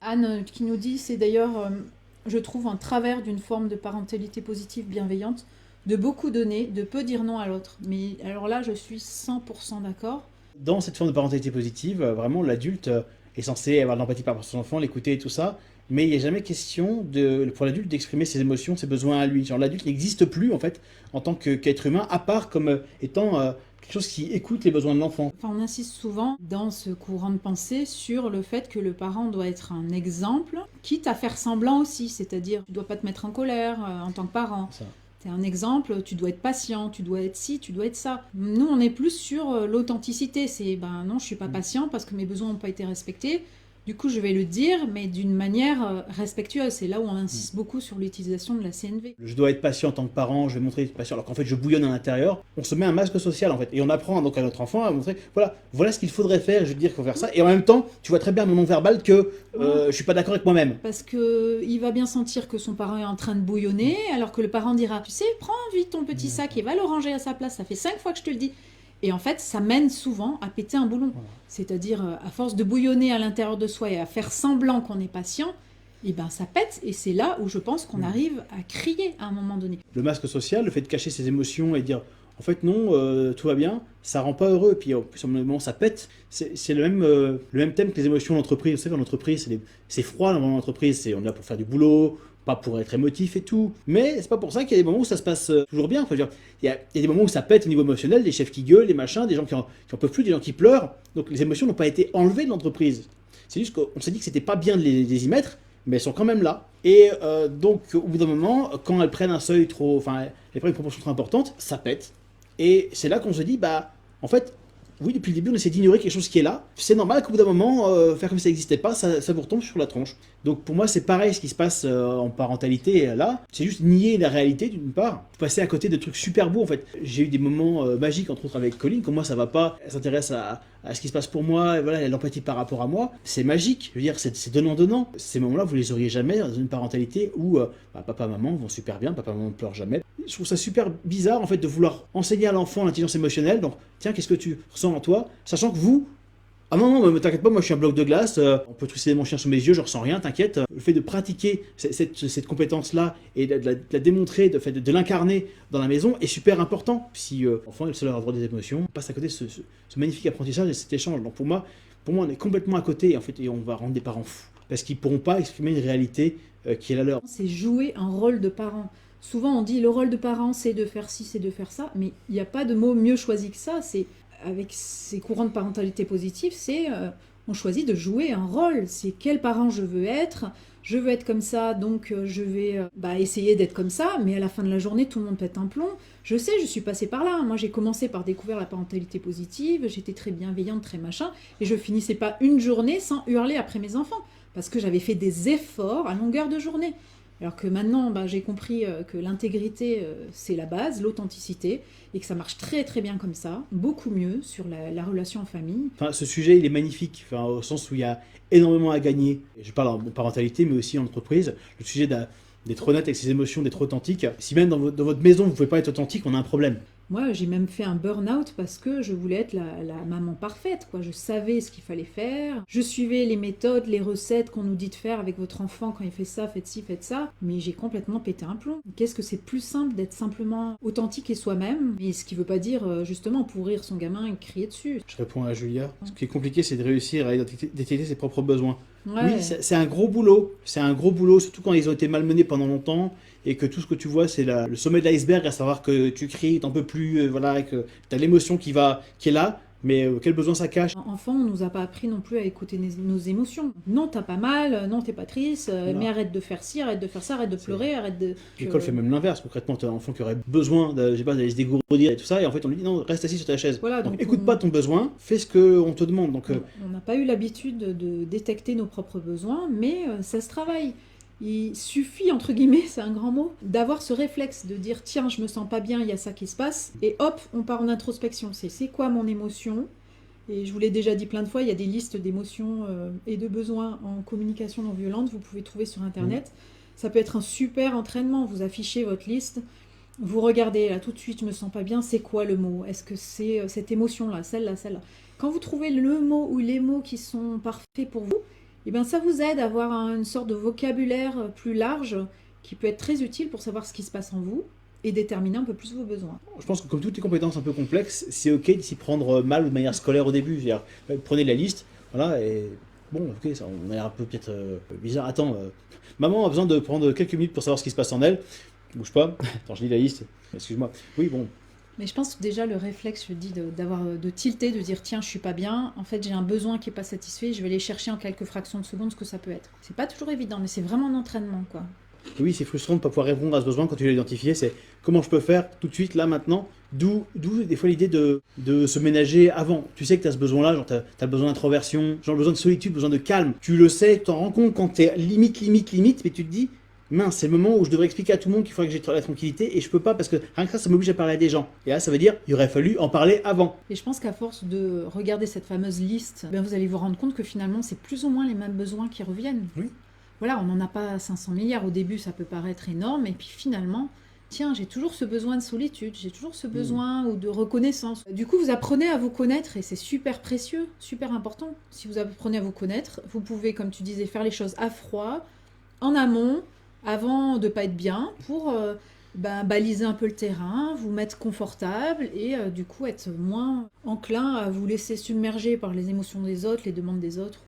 Anne qui nous dit, c'est d'ailleurs, je trouve, un travers d'une forme de parentalité positive bienveillante, de beaucoup donner, de peu dire non à l'autre. Mais alors là, je suis 100% d'accord. Dans cette forme de parentalité positive, vraiment, l'adulte est censé avoir de l'empathie par rapport à son enfant, l'écouter et tout ça, mais il n'y a jamais question pour l'adulte d'exprimer ses émotions, ses besoins à lui. Genre, l'adulte n'existe plus, en fait, en tant qu'être humain, à part comme étant quelque chose qui écoute les besoins de l'enfant. Enfin, on insiste souvent dans ce courant de pensée sur le fait que le parent doit être un exemple, quitte à faire semblant aussi, c'est-à-dire tu dois pas te mettre en colère en tant que parent. Ça. T'es un exemple, tu dois être patient, tu dois être ci, tu dois être ça. Nous, on est plus sur l'authenticité. C'est, ben non, je suis pas patient parce que mes besoins n'ont pas été respectés. Du coup, je vais le dire, mais d'une manière respectueuse. C'est là où on insiste beaucoup sur l'utilisation de la CNV. Je dois être patient en tant que parent, je vais montrer être patient, alors qu'en fait je bouillonne à l'intérieur. On se met un masque social en fait, et on apprend donc à notre enfant à montrer, voilà ce qu'il faudrait faire, je veux dire qu'il faut faire ça, et en même temps, tu vois très bien mon non-verbal que je suis pas d'accord avec moi-même. Parce que il va bien sentir que son parent est en train de bouillonner, alors que le parent dira, tu sais, prends vite ton petit sac et va le ranger à sa place, ça fait 5 fois que je te le dis. Et en fait, ça mène souvent à péter un boulon. Voilà. C'est-à-dire, à force de bouillonner à l'intérieur de soi et à faire semblant qu'on est patient, et ben ça pète. Et c'est là où je pense qu'on arrive à crier à un moment donné. Le masque social, le fait de cacher ses émotions et dire en fait non, tout va bien, ça rend pas heureux, et puis en plus au moment ça pète, c'est le même thème que les émotions en entreprise. Vous savez, en entreprise, c'est froid dans l'entreprise, on est là pour faire du boulot, pas pour être émotif et tout. Mais c'est pas pour ça qu'il y a des moments où ça se passe toujours bien. Enfin, je veux dire, il y a des moments où ça pète au niveau émotionnel, des chefs qui gueulent, des machins, des gens qui en peuvent plus, des gens qui pleurent. Donc les émotions n'ont pas été enlevées de l'entreprise. C'est juste qu'on s'est dit que c'était pas bien de les y mettre, mais elles sont quand même là. Et donc au bout d'un moment, quand elles prennent un seuil trop, enfin elles prennent une proportion trop importante, ça pète. Et c'est là qu'on se dit, bah en fait, oui, depuis le début, on essaie d'ignorer quelque chose qui est là. C'est normal qu'au bout d'un moment, faire comme si ça n'existait pas, ça vous retombe sur la tronche. Donc pour moi, c'est pareil ce qui se passe en parentalité là. C'est juste nier la réalité d'une part, passer à côté de trucs super beaux en fait. J'ai eu des moments magiques, entre autres avec Colline, quand moi ça va pas, elle s'intéresse à ce qui se passe pour moi, et voilà, elle a l'empathie par rapport à moi. C'est magique, je veux dire, c'est donnant-donnant. Ces moments-là, vous les auriez jamais dans une parentalité où papa, maman vont super bien, papa, maman ne pleurent jamais. Je trouve ça super bizarre en fait de vouloir enseigner à l'enfant l'intelligence émotionnelle. Donc, tiens, qu'est-ce que tu ressens en toi, sachant que vous, ah non, non, mais t'inquiète pas, moi je suis un bloc de glace, on peut trousser mon chien sous mes yeux, je ressens rien, t'inquiète. Le fait de pratiquer cette compétence-là et de la démontrer, de l'incarner dans la maison est super important. Si l'enfant est le seul à avoir droit des émotions, on passe à côté de ce magnifique apprentissage et cet échange. Donc pour moi, on est complètement à côté en fait, et on va rendre des parents fous. Parce qu'ils ne pourront pas exprimer une réalité qui est la leur. C'est jouer un rôle de parent. Souvent, on dit le rôle de parent, c'est de faire ci, c'est de faire ça, mais il n'y a pas de mot mieux choisi que ça. C'est avec ces courants de parentalité positive, c'est on choisit de jouer un rôle. C'est quel parent je veux être. Je veux être comme ça, donc je vais essayer d'être comme ça, mais à la fin de la journée, tout le monde pète un plomb. Je sais, je suis passée par là. Moi, j'ai commencé par découvrir la parentalité positive, j'étais très bienveillante, très machin, et je finissais pas une journée sans hurler après mes enfants, parce que j'avais fait des efforts à longueur de journée. Alors que maintenant, j'ai compris que l'intégrité, c'est la base, l'authenticité, et que ça marche très très bien comme ça, beaucoup mieux sur la relation en famille. Enfin, ce sujet, il est magnifique, enfin, au sens où il y a énormément à gagner. Et je parle en parentalité, mais aussi en entreprise. Le sujet d'être honnête avec ses émotions, d'être authentique. Si même dans votre maison, vous ne pouvez pas être authentique, on a un problème. Moi, j'ai même fait un burn-out parce que je voulais être la maman parfaite, quoi. Je savais ce qu'il fallait faire. Je suivais les méthodes, les recettes qu'on nous dit de faire avec votre enfant quand il fait ça, faites ci, faites ça. Mais j'ai complètement pété un plomb. Qu'est-ce que c'est plus simple d'être simplement authentique et soi-même? Et ce qui veut pas dire, justement, pourrir son gamin et crier dessus. Je réponds à Julia. Ce qui est compliqué, c'est de réussir à détecter ses propres besoins. Oui, Ouais. c'est un gros boulot. C'est un gros boulot, surtout quand ils ont été malmenés pendant longtemps et que tout ce que tu vois, c'est le sommet de l'iceberg, à savoir que tu cries, t'en peux plus, voilà, que t'as l'émotion qui est là, mais quel besoin ça cache. Enfant, on nous a pas appris non plus à écouter nos émotions. Non, t'as pas mal, non, t'es pas triste, Voilà. mais arrête de faire ci, arrête de faire ça, arrête de pleurer, arrête de... L'école fait même l'inverse. Concrètement, t'as un enfant qui aurait besoin je sais pas, d'aller se dégourdir et tout ça, et en fait, on lui dit non, reste assis sur ta chaise. Voilà, Donc donc écoute pas ton besoin, fais ce qu'on te demande. Donc, on n'a pas eu l'habitude de détecter nos propres besoins, mais ça se travaille. Il suffit, entre guillemets, c'est un grand mot, d'avoir ce réflexe de dire tiens, je me sens pas bien, il y a ça qui se passe, et hop, on part en introspection. C'est quoi mon émotion? Et je vous l'ai déjà dit plein de fois, il y a des listes d'émotions et de besoins en communication non violente, vous pouvez trouver sur internet. Ça peut être un super entraînement, vous affichez votre liste, vous regardez là tout de suite, je me sens pas bien, c'est quoi le mot? Est-ce que c'est cette émotion-là, celle-là, celle-là? Quand vous trouvez le mot ou les mots qui sont parfaits pour vous, et ben ça vous aide à avoir une sorte de vocabulaire plus large qui peut être très utile pour savoir ce qui se passe en vous et déterminer un peu plus vos besoins. Je pense que comme toutes les compétences un peu complexes, c'est ok de s'y prendre mal ou de manière scolaire au début. C'est-à-dire, prenez la liste, voilà, et bon, ok, ça, on a l'air un peu peut-être bizarre. Attends, maman a besoin de prendre quelques minutes pour savoir ce qui se passe en elle. Bouge pas. Attends, je lis la liste. Excuse-moi. Oui, bon. Mais je pense que déjà le réflexe, je dis, de tilter, de dire tiens, je suis pas bien, en fait j'ai un besoin qui est pas satisfait, je vais aller chercher en quelques fractions de secondes ce que ça peut être. C'est pas toujours évident, mais c'est vraiment un entraînement, quoi. Oui, c'est frustrant de ne pas pouvoir répondre à ce besoin quand tu l'as identifié. C'est comment je peux faire tout de suite, là, maintenant. D'où des fois l'idée de se ménager avant. Tu sais que tu as ce besoin-là, genre tu as besoin d'introversion, genre besoin de solitude, besoin de calme. Tu le sais, tu t'en rends compte quand tu es limite, mais tu te dis, mince, c'est le moment où je devrais expliquer à tout le monde qu'il faudrait que j'ai la tranquillité et je peux pas parce que rien que ça m'oblige à parler à des gens. Et là, ça veut dire, il aurait fallu en parler avant. Et je pense qu'à force de regarder cette fameuse liste, ben vous allez vous rendre compte que finalement c'est plus ou moins les mêmes besoins qui reviennent. Oui. Voilà, on n'en a pas 500 milliards. Au début, ça peut paraître énorme. Et puis finalement, tiens, j'ai toujours ce besoin de solitude, j'ai toujours ce besoin ou de reconnaissance. Du coup, vous apprenez à vous connaître et c'est super précieux, super important. Si vous apprenez à vous connaître, vous pouvez, comme tu disais, faire les choses à froid, en amont, avant de pas être bien, pour baliser un peu le terrain, vous mettre confortable et du coup être moins enclin à vous laisser submerger par les émotions des autres, les demandes des autres